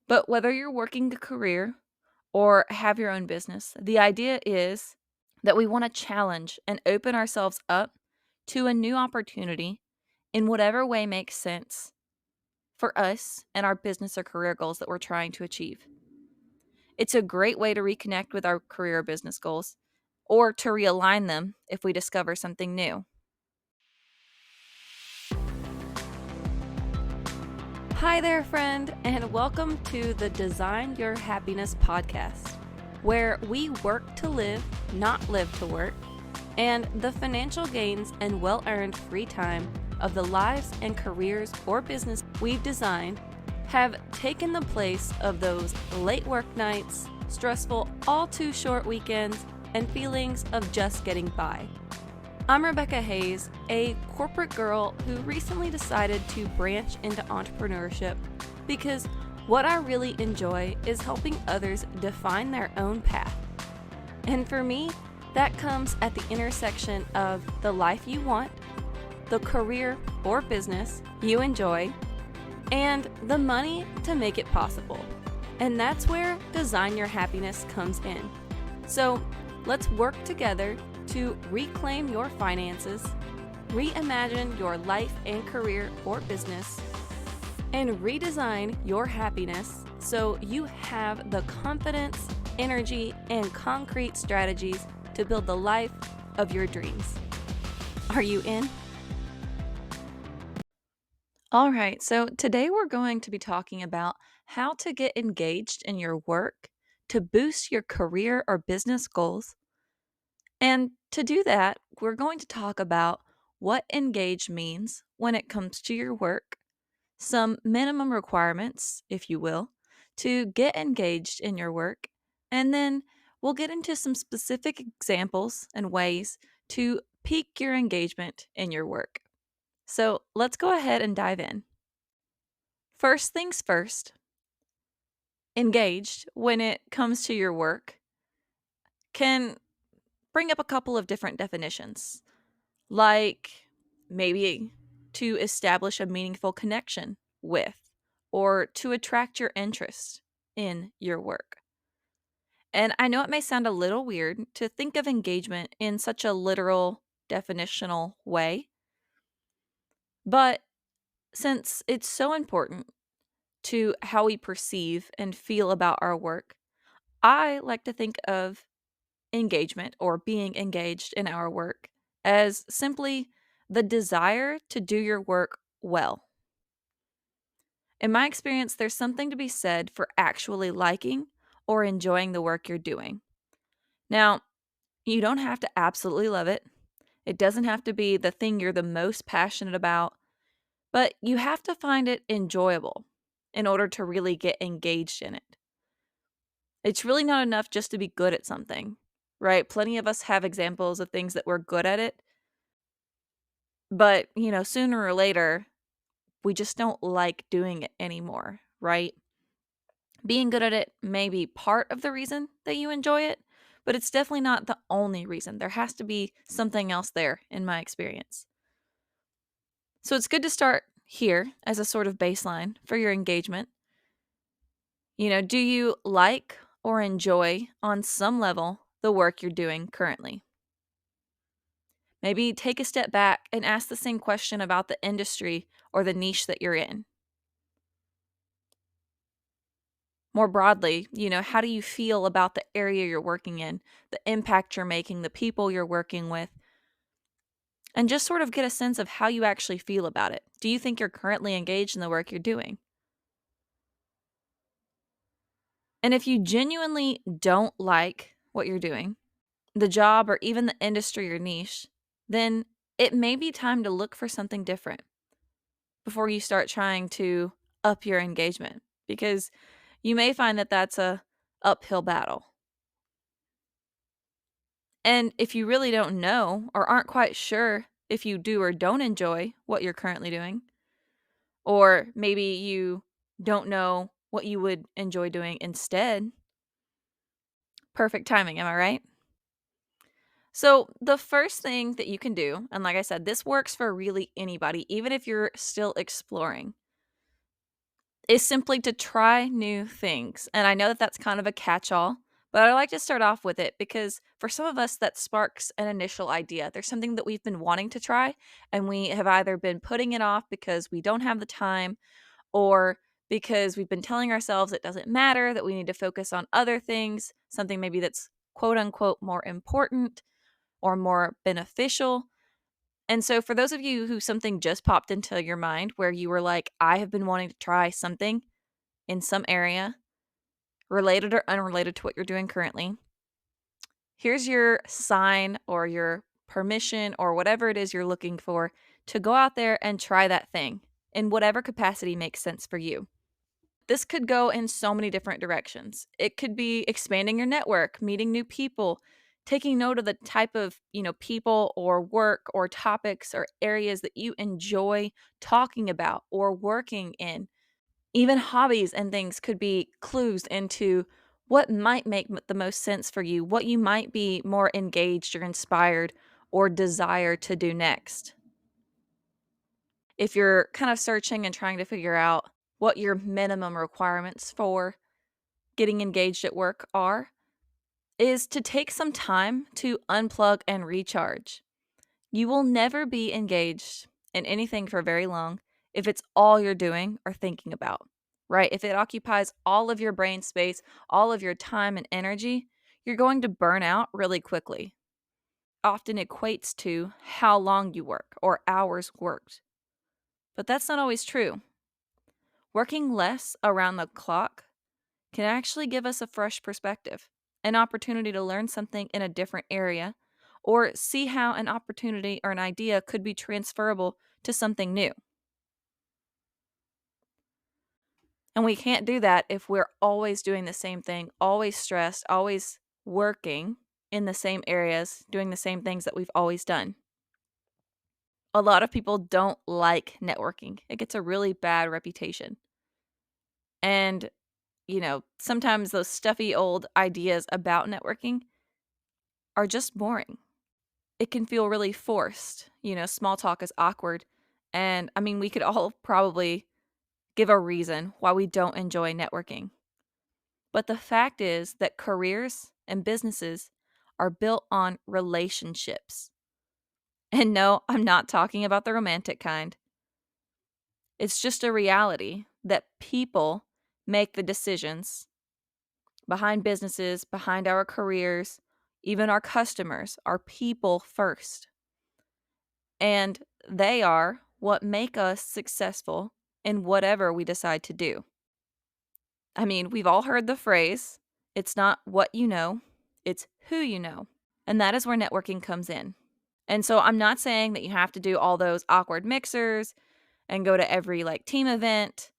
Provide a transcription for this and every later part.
But whether you're working a career or have your own business, the idea is that we want to challenge and open ourselves up to a new opportunity in whatever way makes sense for us and our business or career goals that we're trying to achieve. It's a great way to reconnect with our career or business goals or to realign them if we discover something new. Hi there, friend, and welcome to the Design Your Happiness podcast, where we work to live, not live to work, and the financial gains and well earned free time of the lives and careers or business we've designed have taken the place of those late work nights, stressful, all too short weekends, and feelings of just getting by. I'm Rebecca Hayes, a corporate girl who recently decided to branch into entrepreneurship because what I really enjoy is helping others define their own path. And for me, that comes at the intersection of the life you want, the career or business you enjoy, and the money to make it possible. And that's where Design Your Happiness comes in. So let's work together to reclaim your finances, reimagine your life and career or business, and redesign your happiness so you have the confidence, energy, and concrete strategies to build the life of your dreams. Are you in? All right, so today we're going to be talking about how to get engaged in your work to boost your career or business goals. And to do that, we're going to talk about what engaged means when it comes to your work, some minimum requirements, if you will, to get engaged in your work, and then we'll get into some specific examples and ways to pique your engagement in your work. So let's go ahead and dive in. First things first, engaged when it comes to your work can bring up a couple of different definitions, like maybe to establish a meaningful connection with or to attract your interest in your work. And I know it may sound a little weird to think of engagement in such a literal, definitional way, but since it's so important to how we perceive and feel about our work, I like to think of engagement or being engaged in our work as simply the desire to do your work well. In my experience, there's something to be said for actually liking or enjoying the work you're doing. Now, you don't have to absolutely love it. It doesn't have to be the thing you're the most passionate about, but you have to find it enjoyable in order to really get engaged in it. It's really not enough just to be good at something, right? Plenty of us have examples of things that we're good at it, but, sooner or later, we just don't like doing it anymore, right? Being good at it may be part of the reason that you enjoy it, but it's definitely not the only reason. There has to be something else there, in my experience. So it's good to start here as a sort of baseline for your engagement. Do you like or enjoy on some level the work you're doing currently? Maybe take a step back and ask the same question about the industry or the niche that you're in. More broadly, how do you feel about the area you're working in, the impact you're making, the people you're working with, and just sort of get a sense of how you actually feel about it. Do you think you're currently engaged in the work you're doing? And if you genuinely don't like what you're doing, the job or even the industry or niche, then it may be time to look for something different before you start trying to up your engagement, because you may find that that's a uphill battle. And if you really don't know or aren't quite sure if you do or don't enjoy what you're currently doing, or maybe you don't know what you would enjoy doing instead, perfect timing, am I right? So, the first thing that you can do, and like I said, this works for really anybody, even if you're still exploring, is simply to try new things. And I know that that's kind of a catch all, but I like to start off with it because for some of us, that sparks an initial idea. There's something that we've been wanting to try, and we have either been putting it off because we don't have the time or because we've been telling ourselves it doesn't matter, that we need to focus on other things, something maybe that's quote unquote more important or more beneficial. And so, for those of you who something just popped into your mind where you were like, I have been wanting to try something in some area, related or unrelated to what you're doing currently, here's your sign or your permission or whatever it is you're looking for to go out there and try that thing in whatever capacity makes sense for you. This could go in so many different directions. It could be expanding your network, meeting new people, taking note of the type of, people or work or topics or areas that you enjoy talking about or working in. Even hobbies and things could be clues into what might make the most sense for you, what you might be more engaged or inspired or desire to do next. If you're kind of searching and trying to figure out what your minimum requirements for getting engaged at work are, is to take some time to unplug and recharge. You will never be engaged in anything for very long if it's all you're doing or thinking about, right? If it occupies all of your brain space, all of your time and energy, you're going to burn out really quickly. Often equates to how long you work or hours worked. But that's not always true. Working less around the clock can actually give us a fresh perspective, an opportunity to learn something in a different area, or see how an opportunity or an idea could be transferable to something new. And we can't do that if we're always doing the same thing, always stressed, always working in the same areas, doing the same things that we've always done. A lot of people don't like networking. It gets a really bad reputation. And, sometimes those stuffy old ideas about networking are just boring. It can feel really forced. Small talk is awkward. And I mean, we could all probably give a reason why we don't enjoy networking. But the fact is that careers and businesses are built on relationships. And no, I'm not talking about the romantic kind. It's just a reality that people make the decisions behind businesses, behind our careers, even our customers, are people first. And they are what make us successful in whatever we decide to do. I mean, we've all heard the phrase, it's not what you know, it's who you know. And that is where networking comes in. And so I'm not saying that you have to do all those awkward mixers and go to every team event.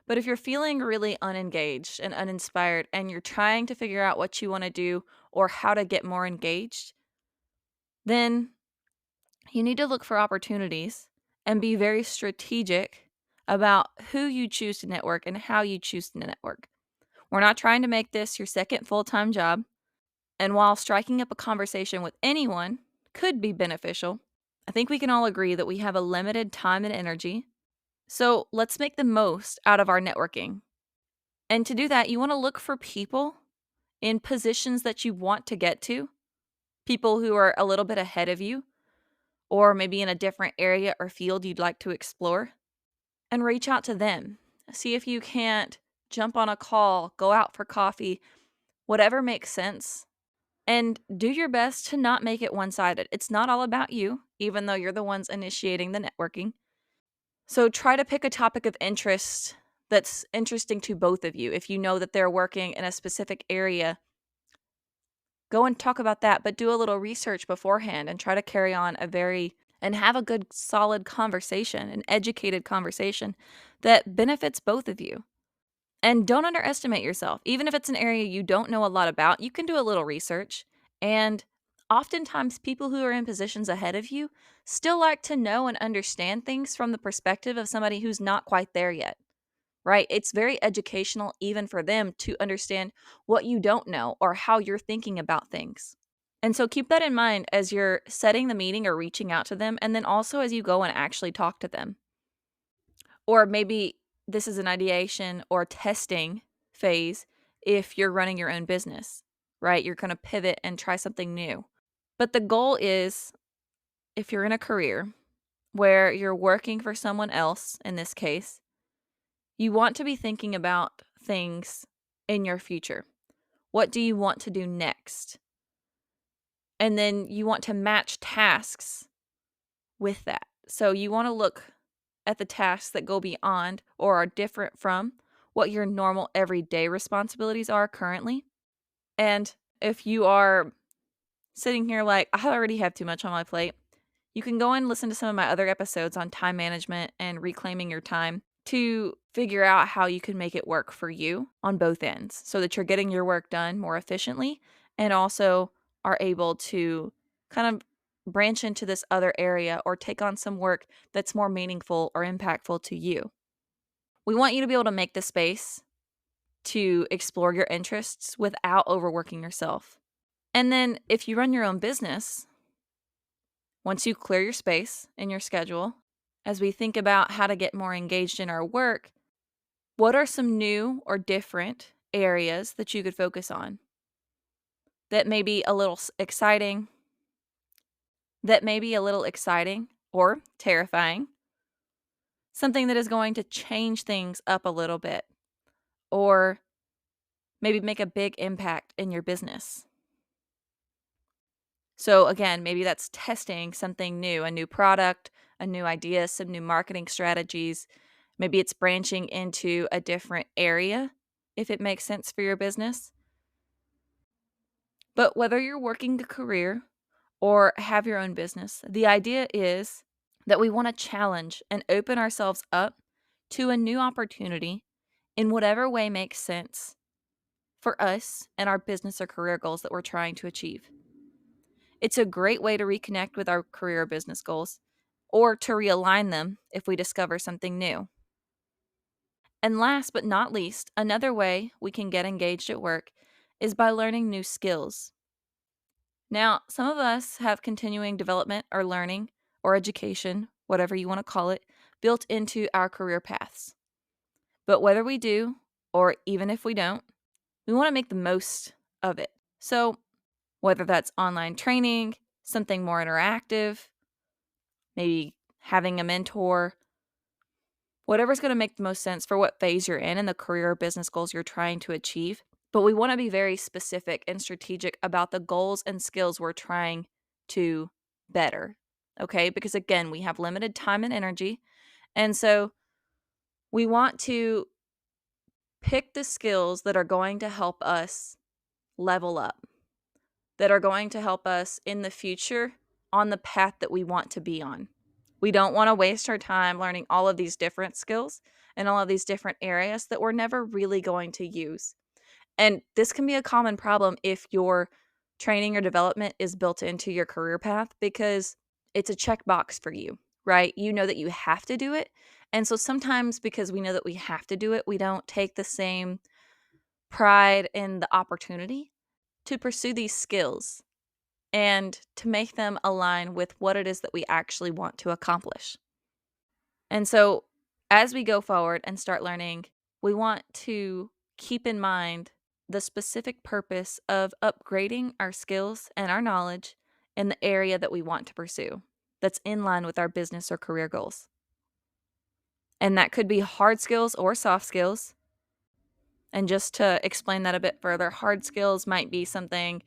But if you're feeling really unengaged and uninspired and you're trying to figure out what you want to do or how to get more engaged, then you need to look for opportunities and be very strategic about who you choose to network and how you choose to network. We're not trying to make this your second full-time job. And while striking up a conversation with anyone could be beneficial, I think we can all agree that we have a limited time and energy. So let's make the most out of our networking. And to do that, you want to look for people in positions that you want to get to, people who are a little bit ahead of you, or maybe in a different area or field you'd like to explore, and reach out to them. See if you can't jump on a call, go out for coffee, whatever makes sense. And do your best to not make it one-sided. It's not all about you, even though you're the ones initiating the networking. So try to pick a topic of interest that's interesting to both of you. If you know that they're working in a specific area, go and talk about that, but do a little research beforehand and try to carry on and have a good, solid conversation, an educated conversation that benefits both of you. And don't underestimate yourself. Even if it's an area you don't know a lot about, you can do a little research. And oftentimes, people who are in positions ahead of you still like to know and understand things from the perspective of somebody who's not quite there yet, right? It's very educational, even for them, to understand what you don't know or how you're thinking about things. And so keep that in mind as you're setting the meeting or reaching out to them, and then also as you go and actually talk to them. Or maybe this is an ideation or testing phase if you're running your own business, right? You're going to pivot and try something new. But the goal is, if you're in a career where you're working for someone else, in this case, you want to be thinking about things in your future. What do you want to do next? And then you want to match tasks with that. So you want to look at the tasks that go beyond or are different from what your normal everyday responsibilities are currently. And if you are sitting here like, I already have too much on my plate, you can go and listen to some of my other episodes on time management and reclaiming your time to figure out how you can make it work for you on both ends so that you're getting your work done more efficiently and also are able to kind of branch into this other area or take on some work that's more meaningful or impactful to you. We want you to be able to make the space to explore your interests without overworking yourself. And then if you run your own business, once you clear your space in your schedule, as we think about how to get more engaged in our work, what are some new or different areas that you could focus on that may be a little exciting, or terrifying? Something that is going to change things up a little bit or maybe make a big impact in your business. So again, maybe that's testing something new, a new product, a new idea, some new marketing strategies. Maybe it's branching into a different area if it makes sense for your business. But whether you're working a career or have your own business, the idea is that we want to challenge and open ourselves up to a new opportunity in whatever way makes sense for us and our business or career goals that we're trying to achieve. It's a great way to reconnect with our career or business goals or to realign them if we discover something new. And last but not least, another way we can get engaged at work is by learning new skills. Now, some of us have continuing development or learning or education, whatever you want to call it, built into our career paths. But whether we do, or even if we don't, we want to make the most of it. So, whether that's online training, something more interactive, maybe having a mentor, whatever's going to make the most sense for what phase you're in and the career or business goals you're trying to achieve. But we want to be very specific and strategic about the goals and skills we're trying to better. Okay? Because again, we have limited time and energy. And so we want to pick the skills that are going to help us level up, that are going to help us in the future on the path that we want to be on. We don't want to waste our time learning all of these different skills and all of these different areas that we're never really going to use. And this can be a common problem if your training or development is built into your career path because it's a checkbox for you, right? You know that you have to do it. And so sometimes because we know that we have to do it, we don't take the same pride in the opportunity to pursue these skills and to make them align with what it is that we actually want to accomplish. And so as we go forward and start learning, we want to keep in mind the specific purpose of upgrading our skills and our knowledge in the area that we want to pursue that's in line with our business or career goals. And that could be hard skills or soft skills. And just to explain that a bit further, hard skills might be something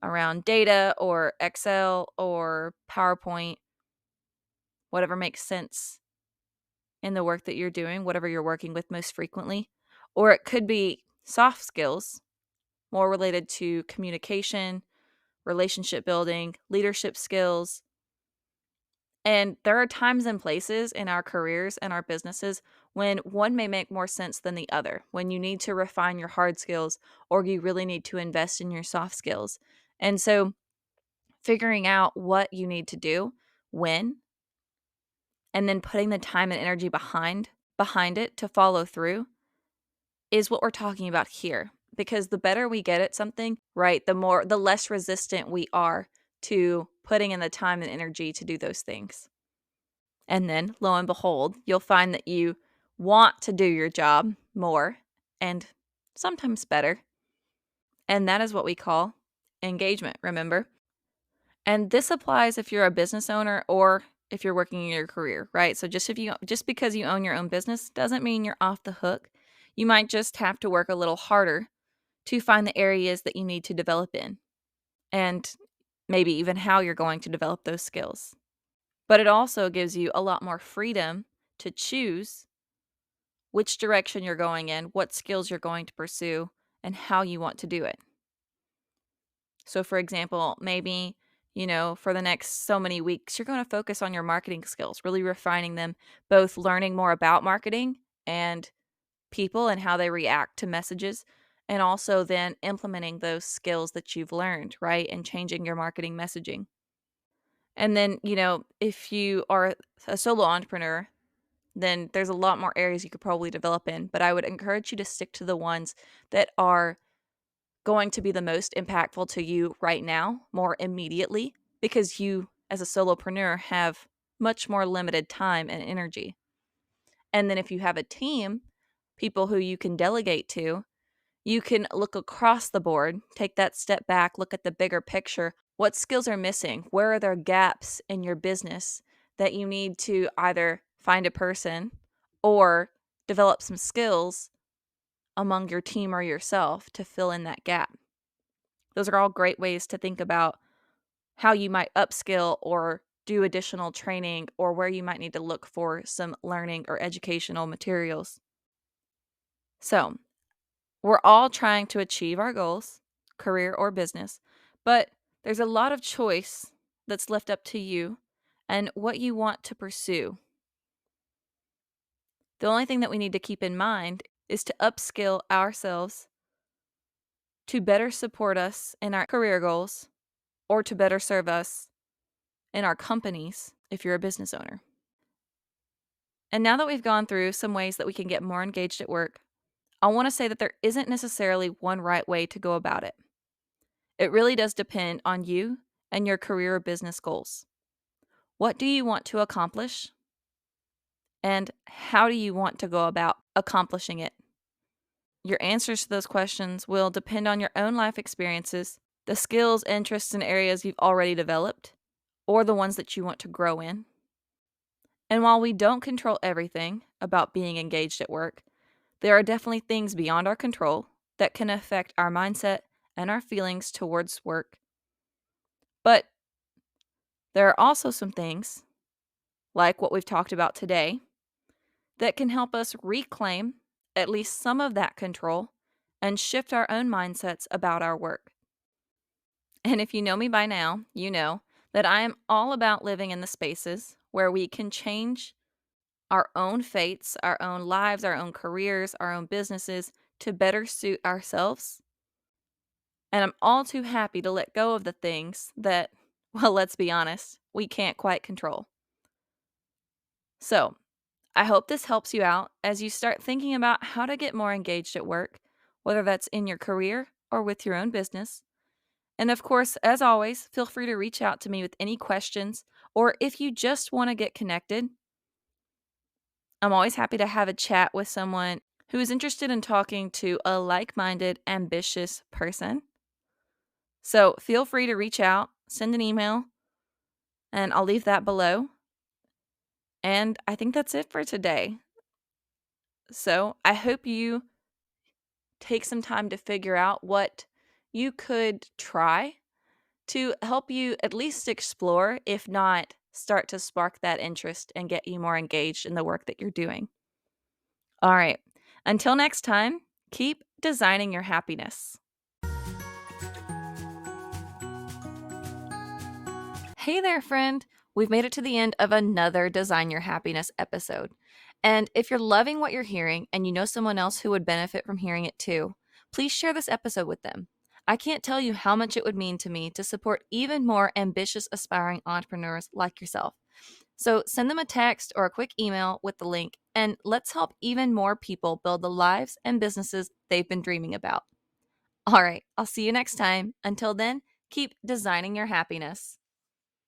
around data or Excel or PowerPoint, whatever makes sense in the work that you're doing, whatever you're working with most frequently. Or it could be soft skills, more related to communication, relationship building, leadership skills. And there are times and places in our careers and our businesses when one may make more sense than the other, when you need to refine your hard skills or you really need to invest in your soft skills. And so figuring out what you need to do, when, and then putting the time and energy behind it to follow through is what we're talking about here. Because the better we get at something, right, the less resistant we are to putting in the time and energy to do those things. And then, lo and behold, you'll find that you want to do your job more and sometimes better. And that is what we call engagement, remember? And this applies if you're a business owner or if you're working in your career, right? So just because you own your own business doesn't mean you're off the hook. You might just have to work a little harder to find the areas that you need to develop in and maybe even how you're going to develop those skills. But it also gives you a lot more freedom to choose which direction you're going in, what skills you're going to pursue, and how you want to do it. So, for example, maybe, for the next so many weeks, you're going to focus on your marketing skills, really refining them, both learning more about marketing and people and how they react to messages, and also then implementing those skills that you've learned, right? And changing your marketing messaging. And then, if you are a solo entrepreneur, then there's a lot more areas you could probably develop in. But I would encourage you to stick to the ones that are going to be the most impactful to you right now, more immediately, because you, as a solopreneur, have much more limited time and energy. And then if you have a team, people who you can delegate to, you can look across the board, take that step back, look at the bigger picture. What skills are missing? Where are there gaps in your business that you need to either find a person or develop some skills among your team or yourself to fill in that gap? Those are all great ways to think about how you might upskill or do additional training or where you might need to look for some learning or educational materials. So, we're all trying to achieve our goals, career or business, but there's a lot of choice that's left up to you and what you want to pursue. The only thing that we need to keep in mind is to upskill ourselves to better support us in our career goals or to better serve us in our companies if you're a business owner. And now that we've gone through some ways that we can get more engaged at work, I want to say that there isn't necessarily one right way to go about it. It really does depend on you and your career or business goals. What do you want to accomplish? And how do you want to go about accomplishing it? Your answers to those questions will depend on your own life experiences, the skills, interests, and areas you've already developed, or the ones that you want to grow in. And while we don't control everything about being engaged at work, there are definitely things beyond our control that can affect our mindset and our feelings towards work. But there are also some things, like what we've talked about today, that can help us reclaim at least some of that control and shift our own mindsets about our work. And if you know me by now, you know that I am all about living in the spaces where we can change our own fates, our own lives, our own careers, our own businesses to better suit ourselves. And I'm all too happy to let go of the things that, well, let's be honest, we can't quite control. So, I hope this helps you out as you start thinking about how to get more engaged at work, whether that's in your career or with your own business. And of course, as always, feel free to reach out to me with any questions or if you just want to get connected. I'm always happy to have a chat with someone who is interested in talking to a like minded, ambitious person. So feel free to reach out, send an email, and I'll leave that below. And I think that's it for today. So I hope you take some time to figure out what you could try to help you at least explore, if not start to spark that interest and get you more engaged in the work that you're doing. All right. Until next time, keep designing your happiness. Hey there, friend. We've made it to the end of another Design Your Happiness episode. And if you're loving what you're hearing and you know someone else who would benefit from hearing it too, please share this episode with them. I can't tell you how much it would mean to me to support even more ambitious, aspiring entrepreneurs like yourself. So send them a text or a quick email with the link, and let's help even more people build the lives and businesses they've been dreaming about. All right, I'll see you next time. Until then, keep designing your happiness.